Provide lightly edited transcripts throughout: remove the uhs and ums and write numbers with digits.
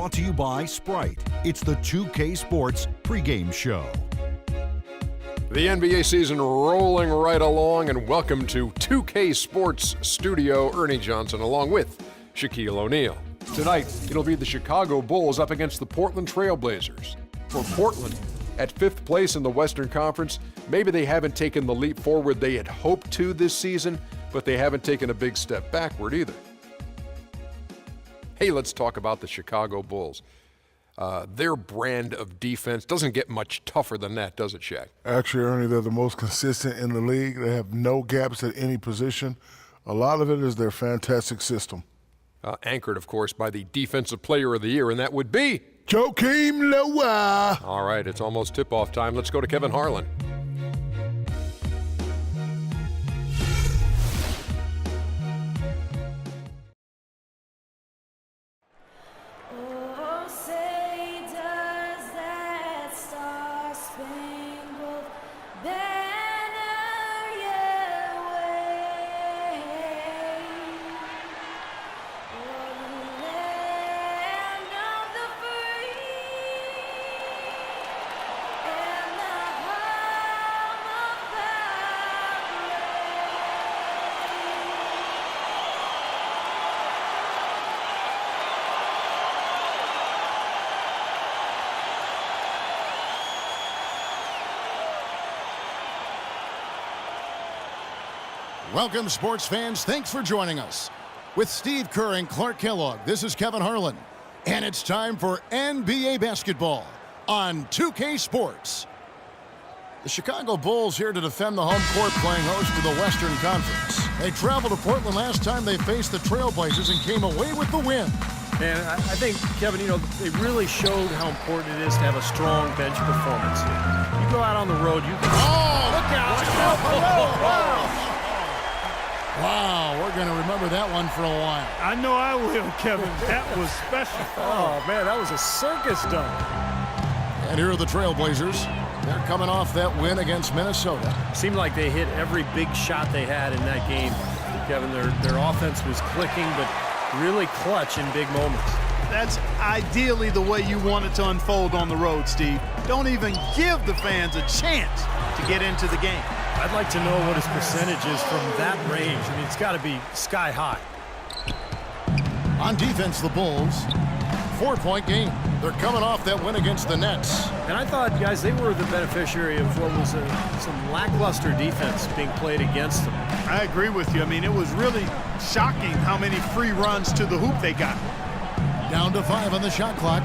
brought to you by Sprite. It's the 2K Sports pregame show. The NBA season rolling right along, and welcome to 2K Sports Studio. Ernie Johnson along with Shaquille O'Neal. Tonight, it'll be the Chicago Bulls up against the Portland Trail Blazers. For Portland, at 5th place in the Western Conference, maybe they haven't taken the leap forward they had hoped to this season, but they haven't taken a big step backward either. Hey, let's talk about the Chicago Bulls. Their brand of defense doesn't get much tougher than that, does it, Shaq? Actually, Ernie, they're the most consistent in the league. They have no gaps at any position. A lot of it is their fantastic system. Anchored, of course, by the Defensive Player of the Year, and that would be Joakim Noah. All right, it's almost tip-off time. Let's go to Kevin Harlan. Welcome, sports fans. Thanks for joining us. With Steve Kerr and Clark Kellogg, this is Kevin Harlan. And it's time for NBA basketball on 2K Sports. The Chicago Bulls here to defend the home court, playing host to the Western Conference. They traveled to Portland last time they faced the Trailblazers and came away with the win. And I think, Kevin, they really showed how important it is to have a strong bench performance. You go out on the road, you can... Oh, look out! Wow. Wow, we're going to remember that one for a while. I know I will, Kevin. That was special. Oh, man, that was a circus dunk. And here are the Trailblazers. They're coming off that win against Minnesota. Seemed like they hit every big shot they had in that game. Kevin, their offense was clicking, but really clutch in big moments. That's ideally the way you want it to unfold on the road, Steve. Don't even give the fans a chance to get into the game. I'd like to know what his percentage is from that range. I mean, it's got to be sky high. On defense, the Bulls, 4-point game. They're coming off that win against the Nets. And I thought, guys, they were the beneficiary of what was some lackluster defense being played against them. I agree with you. I mean, it was really shocking how many free runs to the hoop they got. Down to 5 on the shot clock.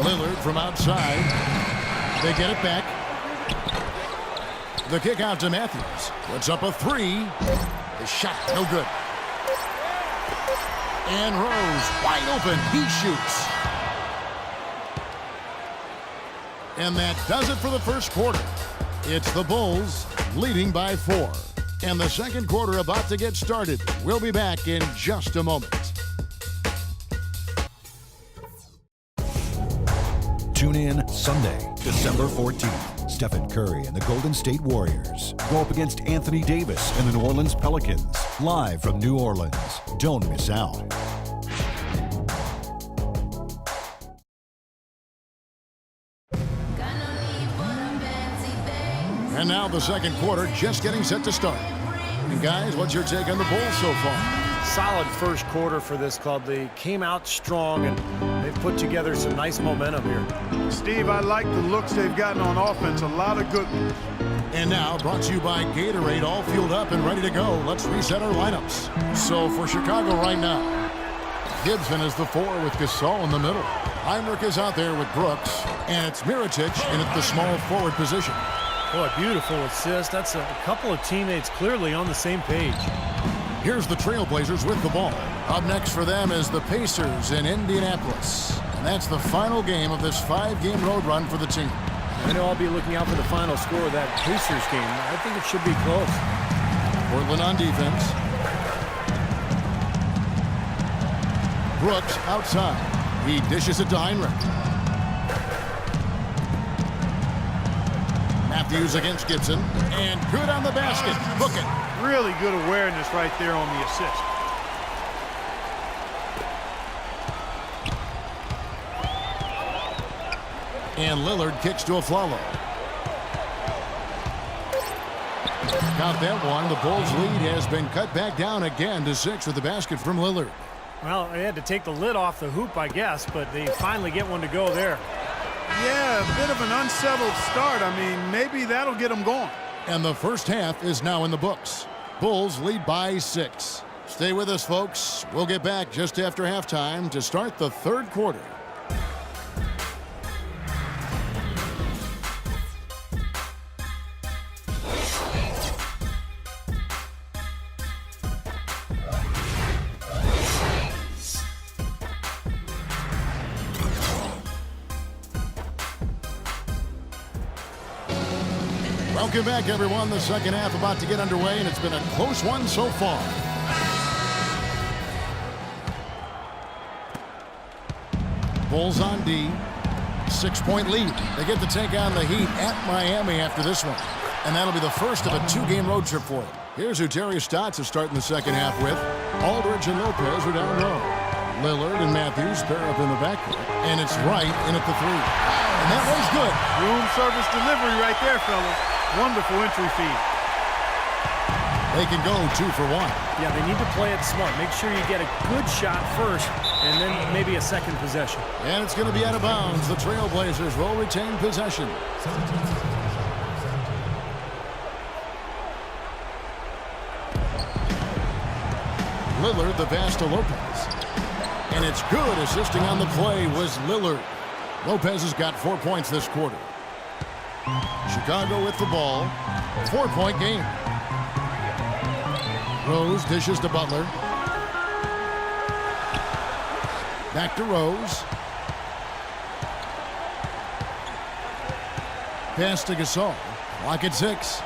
Lillard from outside. They get it back. The kick out to Matthews. Puts up a 3. The shot, no good. And Rose, wide open. He shoots. And that does it for the first quarter. It's the Bulls leading by 4. And the second quarter about to get started. We'll be back in just a moment. Tune in Sunday, December 14th. Stephen Curry and the Golden State Warriors go up against Anthony Davis and the New Orleans Pelicans, live from New Orleans. Don't miss out. And now the second quarter just getting set to start. And guys, what's your take on the Bulls so far? Solid first quarter for this club. They came out strong, and they've put together some nice momentum here. Steve, I like the looks they've gotten on offense. A lot of good ones. And now, brought to you by Gatorade, all fueled up and ready to go. Let's reset our lineups. So for Chicago right now, Gibson is the 4 with Gasol in the middle. Heinrich is out there with Brooks, and it's Mirotic in at the small forward position. Boy, beautiful assist. That's a couple of teammates clearly on the same page. Here's the Trailblazers with the ball. Up next for them is the Pacers in Indianapolis. And that's the final game of this 5-game road run for the team. I know I'll be looking out for the final score of that Pacers game. I think it should be close. Portland on defense. Brooks outside. He dishes it to Heinrich. Matthews against Gibson. And good on the basket. Book it. Really good awareness right there on the assist. And Lillard kicks to Afflalo. Got that one. The Bulls' lead has been cut back down again to 6 with the basket from Lillard. Well, they had to take the lid off the hoop, I guess, but they finally get one to go there. Yeah, a bit of an unsettled start. I mean, maybe that'll get them going. And the first half is now in the books. Bulls lead by 6. Stay with us, folks. We'll get back just after halftime to start the third quarter. Welcome back, everyone. The second half about to get underway, and it's been a close one so far. Bulls on D. 6-point lead. They get to take on the Heat at Miami after this one. And that'll be the first of a 2-game road trip for them. Here's who Terry Stotts is starting the second half with. Aldridge and Lopez are down low. Lillard and Matthews pair up in the backcourt. And it's Wright in at the 3. And that one's good. Room service delivery right there, fellas. Wonderful entry feed. They can go 2 for 1. Yeah, they need to play it smart. Make sure you get a good shot first, and then maybe a second possession. And it's going to be out of bounds. The Trailblazers will retain possession. Lillard, the pass to Lopez. And it's good. Assisting on the play was Lillard. Lopez has got 4 points this quarter. Chicago with the ball. 4-point game. Rose dishes to Butler. Back to Rose. Pass to Gasol. Clock at 6.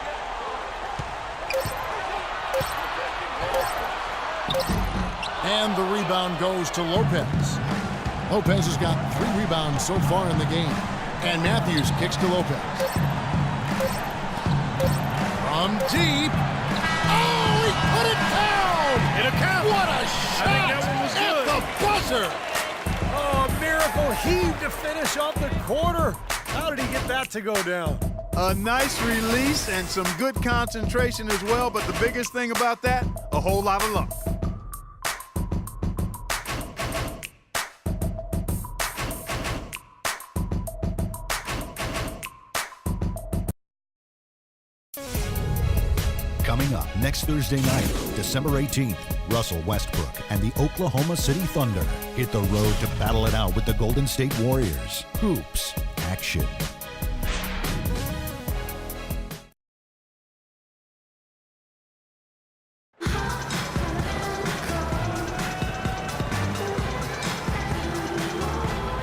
And the rebound goes to Lopez. Lopez has got 3 rebounds so far in the game. And Matthews kicks to Lopez. From deep. Oh, he put it down! It'll count. What a shot! At the buzzer! Oh, a miracle heave to finish off the quarter. How did he get that to go down? A nice release and some good concentration as well, but the biggest thing about that, a whole lot of luck. Coming up next Thursday night, December 18th, Russell Westbrook and the Oklahoma City Thunder hit the road to battle it out with the Golden State Warriors. Hoops action.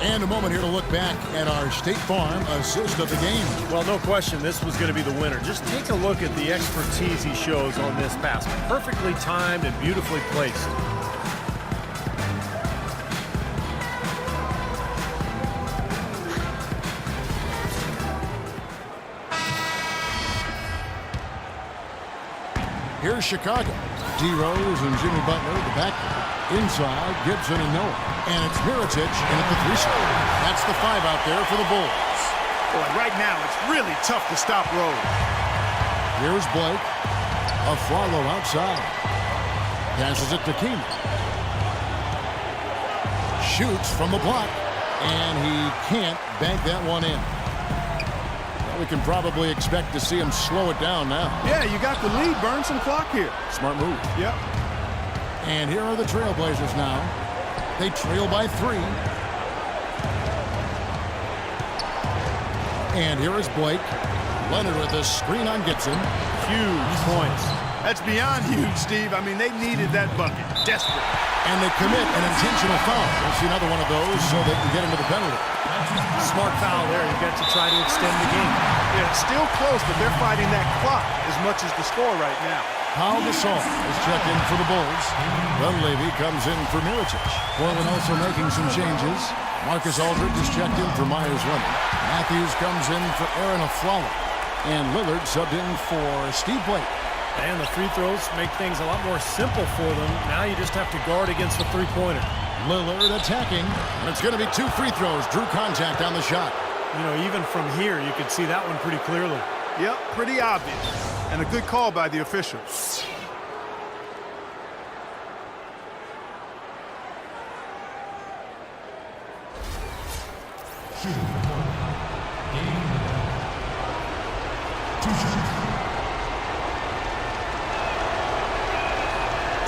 And a moment here to look back at our State Farm assist of the game. Well, no question, this was going to be the winner. Just take a look at the expertise he shows on this pass. Perfectly timed and beautifully placed. Here's Chicago. D. Rose and Jimmy Butler, the backcourt. Inside, Gibson and Noah. And it's Mirotic in at the 3 spot. That's the 5 out there for the Bulls. Boy, right now it's really tough to stop Rose. Here's Blake. Afflalo outside. Passes it to Keenan. Shoots from the block. And he can't bank that one in. We can probably expect to see him slow it down now. Yeah, you got the lead. Burn some clock here. Smart move. Yep. And here are the Trailblazers now. They trail by 3. And here is Blake. Leonard with a screen on Gibson. Huge points. That's beyond huge, Steve. I mean, they needed that bucket. Desperate. And they commit an intentional foul. We'll see another one of those so they can get into the penalty. Smart foul there. You've got to try to extend the game. Yeah, it's still close, but they're fighting that clock as much as the score right now. Pau Gasol is checked in for the Bulls. Dunleavy comes in for Mirotic. Portland also making some changes. Marcus Aldridge is checked in for Myers Leonard. Matthews comes in for Aaron Afflalo. And Lillard subbed in for Steve Blake. And the free throws make things a lot more simple for them. Now you just have to guard against the three-pointer. Lillard attacking. And it's going to be 2 free throws. Drew contact on the shot. You know, even from here, you could see that one pretty clearly. Yep, pretty obvious. And a good call by the official.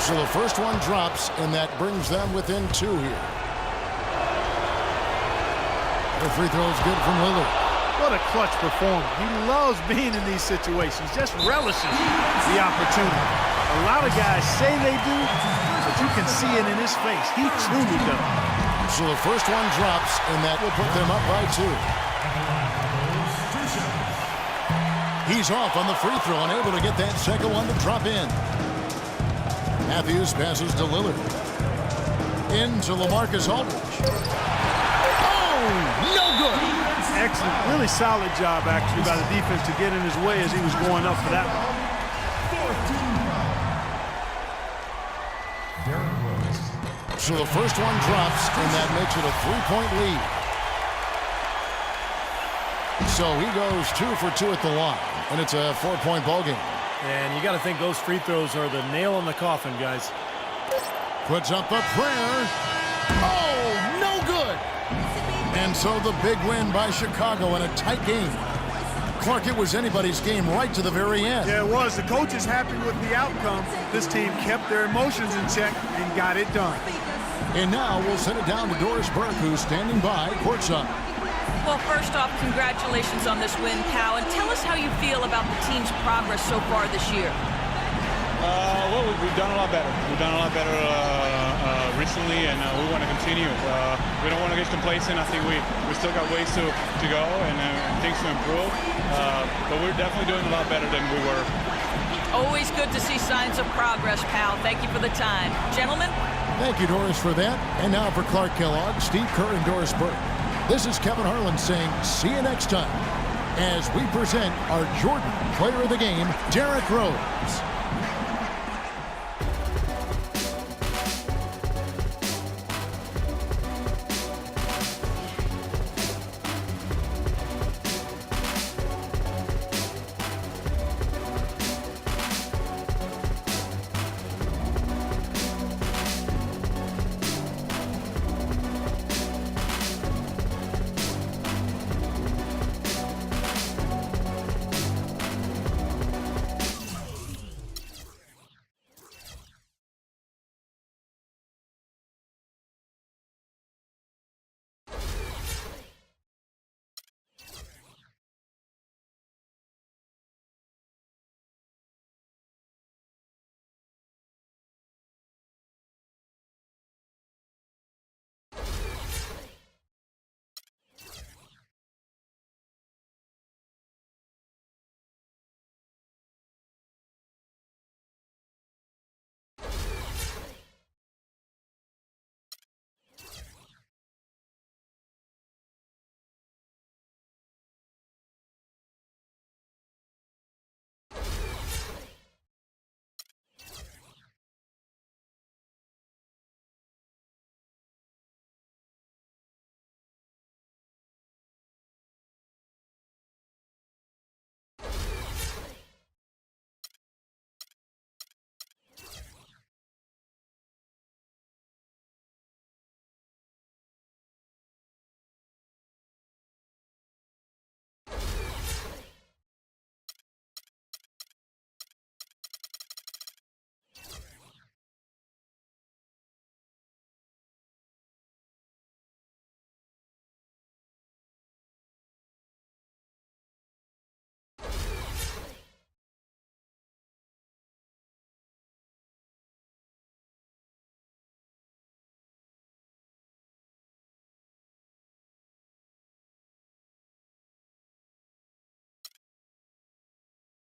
So the first one drops, and that brings them within 2 here. The free throw is good from Lillard. What a clutch performer. He loves being in these situations, just relishes the opportunity. A lot of guys say they do, but you can see it in his face. He truly does. So the first one drops, and that will put them up by 2. He's off on the free throw, unable to get that second one to drop in. Matthews passes to Lillard. Into LaMarcus Aldridge. Oh, no good. Excellent, really solid job actually by the defense to get in his way as he was going up for that one. So the first one drops, and that makes it a 3-point lead. So he goes 2 for 2 at the line, and it's a 4-point ball game. And you got to think those free throws are the nail in the coffin, guys. Puts up a prayer. Oh, no good. And so the big win by Chicago in a tight game. Clark, it was anybody's game right to the very end. Yeah, it was. The coach is happy with the outcome. This team kept their emotions in check and got it done. And now we'll send it down to Doris Burke, who's standing by courtside. Well, first off, congratulations on this win, Cal, and tell us how you feel about the team's progress so far this year. Well, we've done a lot better. We've done a lot better recently, and we want to continue. We don't want to get complacent. I think we still got ways to go and things to improve, but we're definitely doing a lot better than we were. Always good to see signs of progress, pal. Thank you for the time. Gentlemen? Thank you, Doris, for that. And now for Clark Kellogg, Steve Kerr, and Doris Burke. This is Kevin Harlan saying see you next time as we present our Jordan Player of the Game, Derrick Rose.